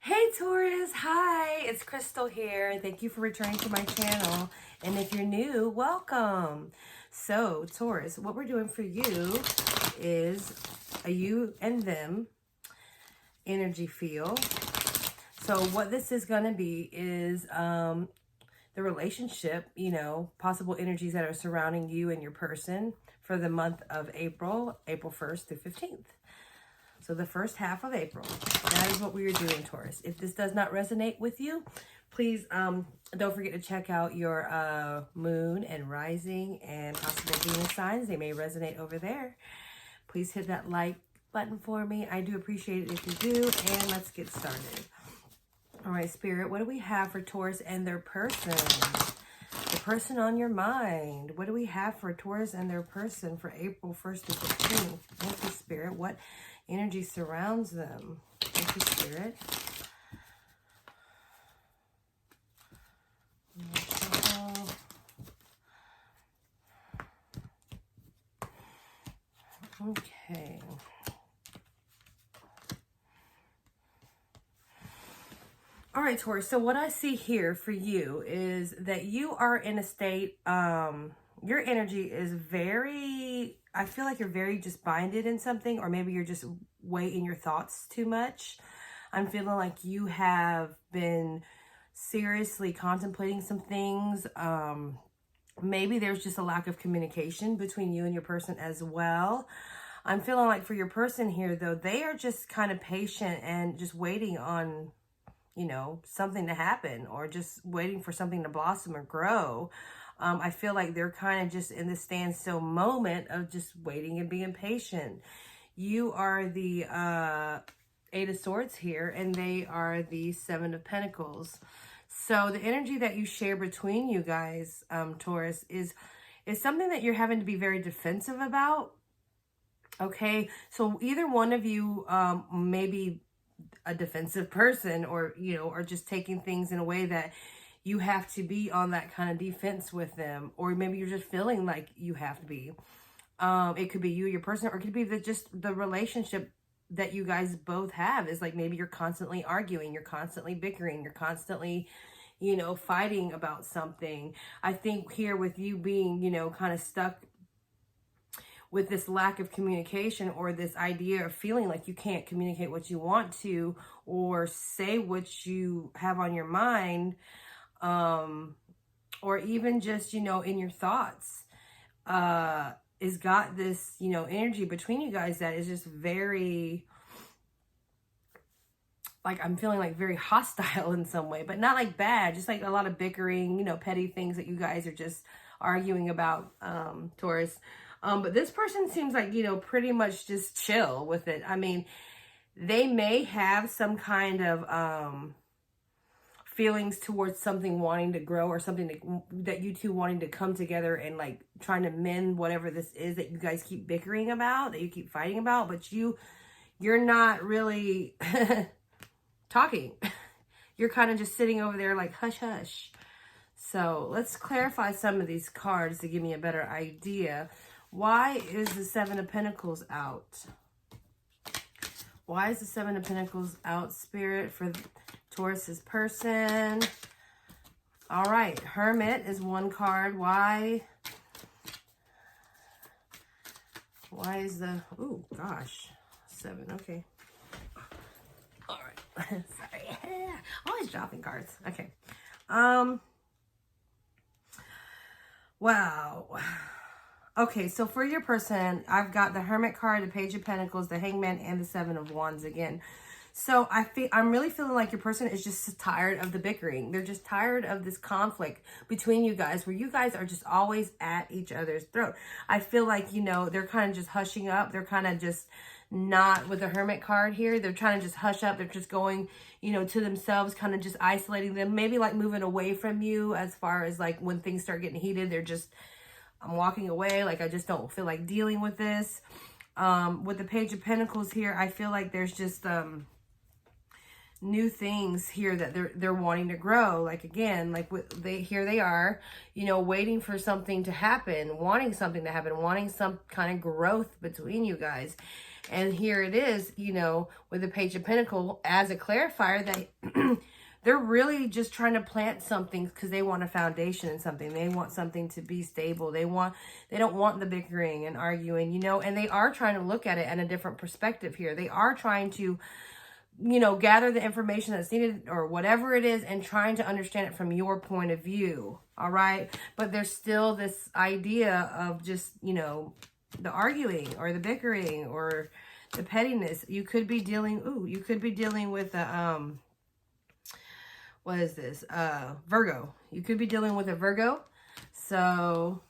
Hey Taurus, hi, it's Crystal here. Thank you for returning to my channel. And if you're new, welcome. So Taurus, what we're doing for you is a you and them energy feel. So what this is going to be is the relationship, possible energies that are surrounding you and your person for the month of April 1st through 15th. So the first half of April, that is what we are doing, Taurus. If this does not resonate with you, please don't forget to check out your moon and rising and possible Venus signs. They may resonate over there. Please hit that like button for me. I do appreciate it if you do. And let's get started. All right, Spirit, what do we have for Taurus and their person? The person on your mind. What do we have for Taurus and their person for April 1st to 15th? Thank you, Spirit. What energy surrounds them? Thank you, Spirit. Okay. All right, Taurus. So what I see here for you is that you are in a state, your energy is very, I feel like you're very just binded in something, or maybe you're just way in your thoughts too much. I'm feeling like you have been seriously contemplating some things. Maybe there's just a lack of communication between you and your person as well. I'm feeling like for your person here, though, they are just kind of patient and just waiting on, something to happen, or just waiting for something to blossom or grow. I feel like they're kind of just in this standstill moment of just waiting and being patient. You are the Eight of Swords here, and they are the Seven of Pentacles. So the energy that you share between you guys, Taurus, is something that you're having to be very defensive about. Okay, so either one of you maybe a defensive person, or or just taking things in a way that you have to be on that kind of defense with them, or maybe you're just feeling like you have to be. It could be you, your person, or it could be just the relationship that you guys both have is like maybe you're constantly arguing, you're constantly bickering, you're constantly fighting about something. I think here with you being kind of stuck with this lack of communication, or this idea of feeling like you can't communicate what you want to, or say what you have on your mind, or even just, in your thoughts, is got this, energy between you guys that is just very, like, I'm feeling like very hostile in some way, but not like bad, just like a lot of bickering, petty things that you guys are just arguing about, Taurus. But this person seems like, pretty much just chill with it. I mean, they may have some kind of feelings towards something wanting to grow, or something that you two wanting to come together and like trying to mend whatever this is that you guys keep bickering about, that you keep fighting about, but you're not really talking. You're kind of just sitting over there like hush hush. So let's clarify some of these cards to give me a better idea. Why is the Seven of Pentacles out? Why is the Seven of Pentacles out, Spirit, for Taurus's person? All right, Hermit is one card. Why is the, oh gosh, 7, okay. All right, sorry, always dropping cards. Okay, wow. Okay, so for your person, I've got the Hermit card, the Page of Pentacles, the Hangman, and the Seven of Wands again. So I'm really feeling like your person is just tired of the bickering. They're just tired of this conflict between you guys, where you guys are just always at each other's throat. I feel like, they're kind of just hushing up. They're kind of just not, with the Hermit card here, they're trying to just hush up. They're just going, to themselves, kind of just isolating them, maybe like moving away from you, as far as like when things start getting heated, they're just, I'm walking away, like I just don't feel like dealing with this. With the Page of Pentacles here, I feel like there's just new things here that they're wanting to grow. Like again, like here they are, waiting for something to happen, wanting something to happen, wanting some kind of growth between you guys. And here it is, you know, with the Page of Pentacles as a clarifier that they're really just trying to plant something because they want a foundation in something. They want something to be stable. They don't want the bickering and arguing, you know, and they are trying to look at it in a different perspective here. They are trying to, you know, gather the information that's needed or whatever it is and trying to understand it from your point of view. All right. But there's still this idea of just, you know, the arguing or the bickering or the pettiness. You could be dealing, you could be dealing with a, what is this? Virgo. You could be dealing with a Virgo. So,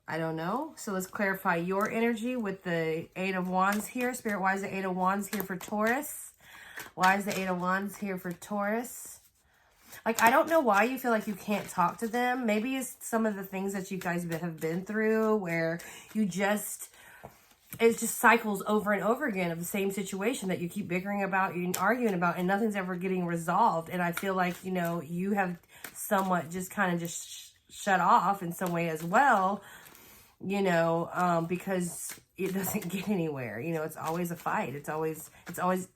I don't know. So, let's clarify your energy with the Eight of Wands here. Spirit, why is the Eight of Wands here for Taurus? Why is the Eight of Wands here for Taurus? Like, I don't know why you feel like you can't talk to them. Maybe it's some of the things that you guys have been through where you just... it just cycles over and over again of the same situation that you keep bickering about and arguing about, and nothing's ever getting resolved. And I feel like, you know, you have somewhat just kind of just shut off in some way as well, you know, because it doesn't get anywhere. You know, it's always a fight. It's always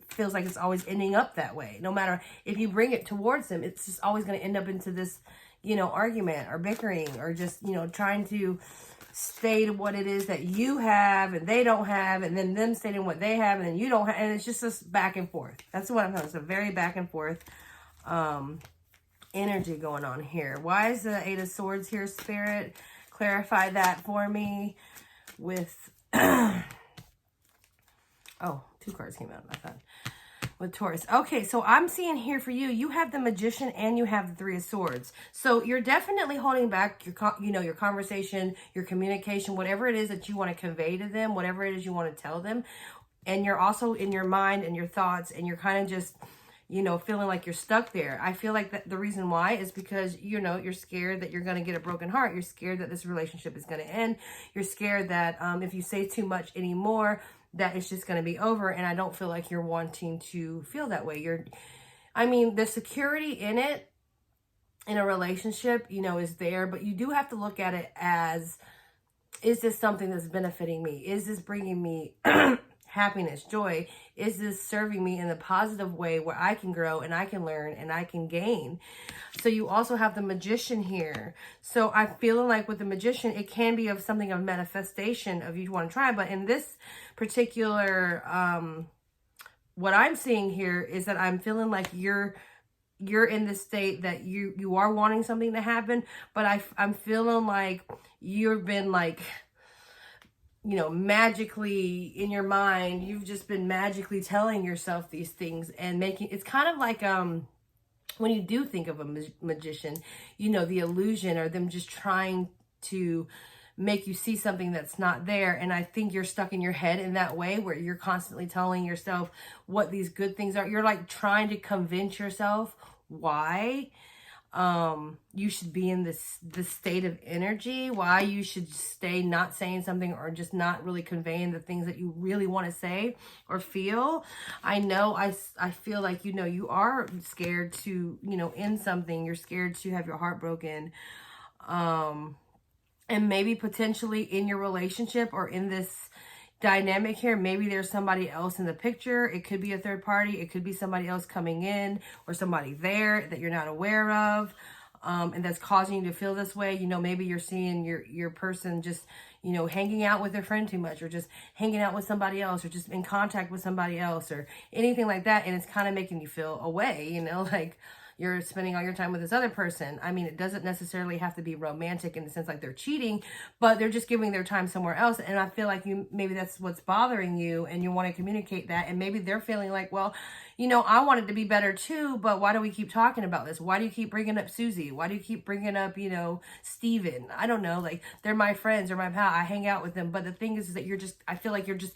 feels like it's always ending up that way. No matter if you bring it towards them, it's just always going to end up into this, you know, argument or bickering or just, you know, trying to state what it is that you have and they don't have, and then them stating what they have and then you don't have, and it's just this back and forth. That's what I'm talking. It's a very back and forth energy going on here. Why is the Eight of Swords here, Spirit? Clarify that for me with oh, two cards came out, I thought. With Taurus. Okay, so I'm seeing here for you, you have the Magician and you have the Three of Swords. So you're definitely holding back your, you know, your conversation, your communication, whatever it is that you want to convey to them, whatever it is you want to tell them. And you're also in your mind and your thoughts, and you're kind of just, you know, feeling like you're stuck there. I feel like that the reason why is because, you know, you're scared that you're going to get a broken heart. You're scared that this relationship is going to end. You're scared that if you say too much anymore, that it's just going to be over. And I don't feel like you're wanting to feel that way. I mean, the security in it, in a relationship, you know, is there, but you do have to look at it as, is this something that's benefiting me? Is this bringing me happiness, joy? Is this serving me in a positive way where I can grow and I can learn and I can gain? So you also have the Magician here. So I'm feeling like with the Magician, it can be of something of manifestation of you want to try. But in this particular, what I'm seeing here is that I'm feeling like you're in this state that you are wanting something to happen. But I'm feeling like you've been like, you know, magically in your mind, you've just been magically telling yourself these things and making, it's kind of like, when you do think of a magician, you know, the illusion or them just trying to make you see something that's not there. And I think you're stuck in your head in that way where you're constantly telling yourself what these good things are. You're like trying to convince yourself why you should be in this state of energy, why you should stay not saying something or just not really conveying the things that you really want to say or feel. I know I feel like, you know, you are scared to, you know, end something. You're scared to have your heart broken. And maybe potentially in your relationship or in this dynamic here, maybe there's somebody else in the picture. It could be a third party. It could be somebody else coming in or somebody there that you're not aware of, and that's causing you to feel this way. You know, maybe you're seeing your person just, you know, hanging out with their friend too much, or just hanging out with somebody else, or just in contact with somebody else, or anything like that, and it's kind of making you feel away, you know, like you're spending all your time with this other person. I mean, it doesn't necessarily have to be romantic in the sense like they're cheating, but they're just giving their time somewhere else. And I feel like maybe that's what's bothering you, and you want to communicate that. And maybe they're feeling like, well, you know, I want it to be better too, but why do we keep talking about this? Why do you keep bringing up Susie? Why do you keep bringing up, you know, Steven? I don't know. Like, they're my friends or my pal. I hang out with them. But the thing is that I feel like you're just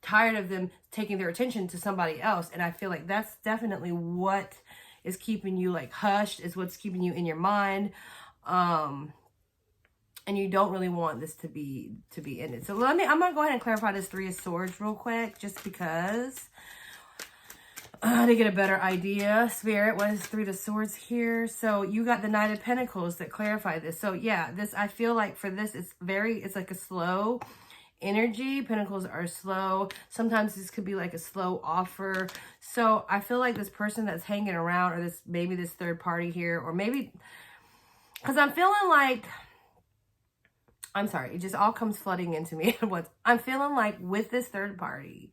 tired of them taking their attention to somebody else. And I feel like that's definitely what is keeping you like hushed, is what's keeping you in your mind. And you don't really want this to be ended. So I'm gonna go ahead and clarify this Three of Swords real quick, just because to get a better idea. Spirit, what is Three of Swords here? So you got the Knight of Pentacles that clarify this. So yeah, I feel like for this, it's like a slow energy. Pentacles are slow. Sometimes this could be like a slow offer. So I feel like this person that's hanging around, or maybe this third party here, or maybe, because I'm feeling like, I'm sorry, it just all comes flooding into me at once. I'm feeling like with this third party,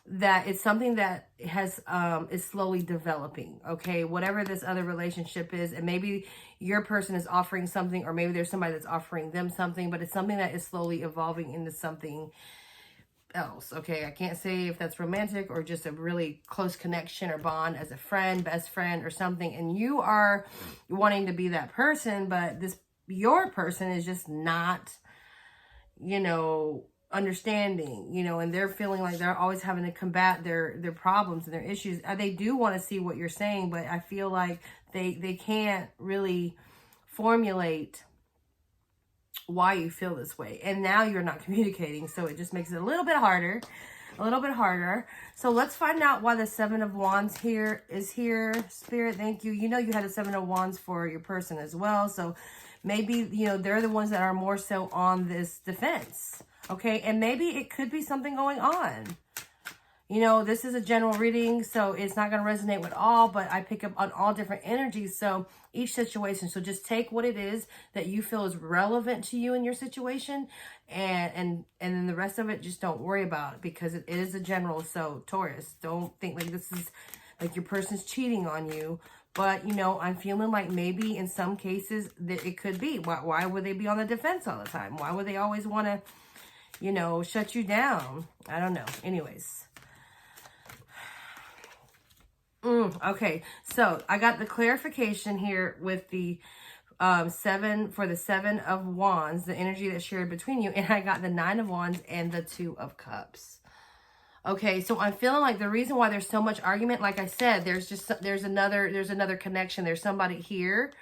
that it's something that is slowly developing, okay? Whatever this other relationship is, and maybe your person is offering something, or maybe there's somebody that's offering them something, but it's something that is slowly evolving into something else, okay? I can't say if that's romantic or just a really close connection or bond as a friend, best friend or something, and you are wanting to be that person, but your person is just not, you know, understanding, you know, and they're feeling like they're always having to combat their problems and their issues. They do want to see what you're saying, but I feel like they can't really formulate why you feel this way. And now you're not communicating, so it just makes it a little bit harder. So let's find out why the Seven of Wands is here. Spirit, thank you. You know you had a Seven of Wands for your person as well. So maybe, you know, they're the ones that are more so on this defense. Okay, and maybe it could be something going on. You know, this is a general reading, so it's not going to resonate with all, but I pick up on all different energies, so each situation. So just take what it is that you feel is relevant to you in your situation, and then the rest of it, just don't worry about it, because it is a general. So Taurus, don't think like this is like your person's cheating on you. But, you know, I'm feeling like maybe in some cases that it could be. Why would they be on the defense all the time? Why would they always want to, you know, shut you down? I don't know. Anyways. Okay, so I got the clarification here with the Seven of Wands, the energy that's shared between you, and I got the Nine of Wands and the Two of Cups. Okay, so I'm feeling like the reason why there's so much argument, like I said, there's another connection. There's somebody here,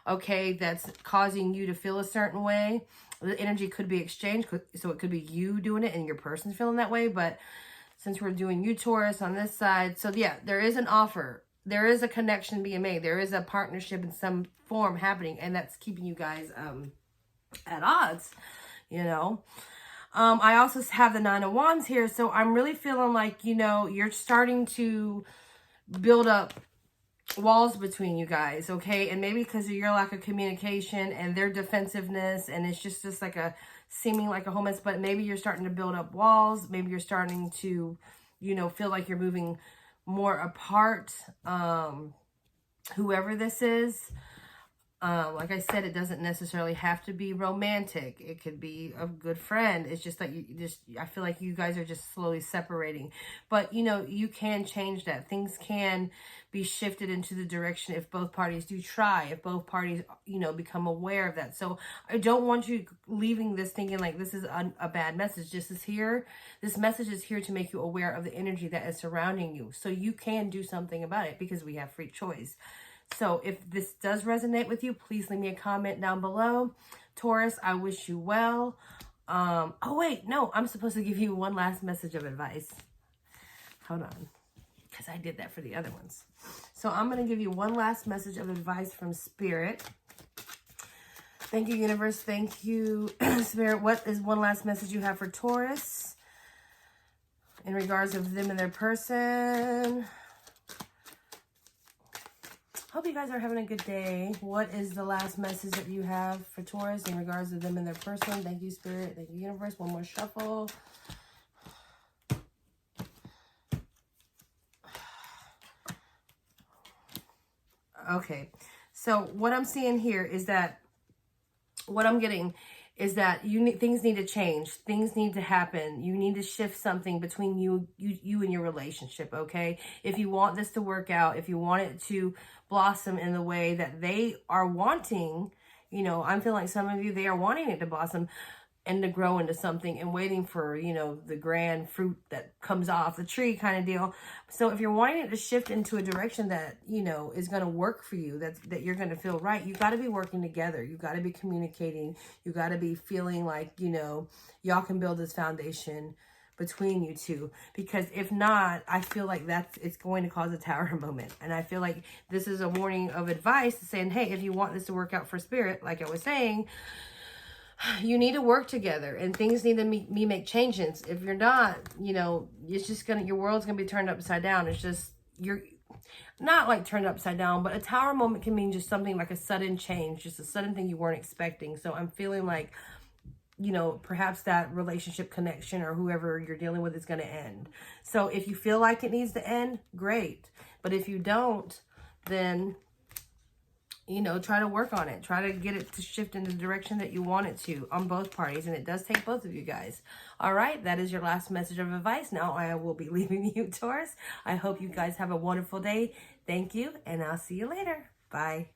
okay, that's causing you to feel a certain way. The energy could be exchanged, so it could be you doing it and your person's feeling that way, but since we're doing you, Taurus, on this side. So yeah, there is an offer. There is a connection being made. There is a partnership in some form happening, and that's keeping you guys at odds, you know. I also have the Nine of Wands here, so I'm really feeling like, you know, you're starting to build up walls between you guys, okay? And maybe because of your lack of communication and their defensiveness, and it's just like seeming like a whole mess, but maybe you're starting to build up walls. Maybe you're starting to, you know, feel like you're moving more apart. Whoever this is, like I said, it doesn't necessarily have to be romantic. It could be a good friend. It's just that I feel like you guys are just slowly separating. But, you know, you can change that. Things can be shifted into the direction if both parties do try, if both parties, you know, become aware of that. So I don't want you leaving this thinking like this is a bad message. This message is here to make you aware of the energy that is surrounding you. So you can do something about it, because we have free choice. So if this does resonate with you, please leave me a comment down below. Taurus, I wish you well. Oh, wait, no, I'm supposed to give you one last message of advice. Hold on, because I did that for the other ones. So I'm going to give you one last message of advice from Spirit. Thank you, Universe. Thank you, Spirit. What is one last message you have for Taurus in regards of them and their person? Hope you guys are having a good day. What is the last message that you have for Taurus in regards to them and their person? Thank you, Spirit. Thank you, Universe. One more shuffle. Okay. So what I'm seeing here is that, what I'm getting is that things need to change. Things need to happen. You need to shift something between you and your relationship, okay? If you want this to work out, if you want it to blossom in the way that they are wanting, you know, I'm feeling like some of you, they are wanting it to blossom and to grow into something and waiting for, you know, the grand fruit that comes off the tree kind of deal. So if you're wanting it to shift into a direction that, you know, is going to work for you, that you're going to feel right, you got to be working together. You got to be communicating. You got to be feeling like, you know, y'all can build this foundation between you two, because if not, I feel like it's going to cause a tower moment. And I feel like this is a warning of advice saying, hey, if you want this to work out for Spirit, like I was saying, you need to work together and things need to make changes. If you're not, you know, it's just gonna, your world's gonna be turned upside down. It's just, you're not like turned upside down, but a tower moment can mean just something like a sudden change, just a sudden thing you weren't expecting. So I'm feeling like, you know, perhaps that relationship connection or whoever you're dealing with is going to end. So if you feel like it needs to end, great. But if you don't, then, you know, try to work on it. Try to get it to shift in the direction that you want it to on both parties. And it does take both of you guys. All right. That is your last message of advice. Now I will be leaving you, Taurus. I hope you guys have a wonderful day. Thank you. And I'll see you later. Bye.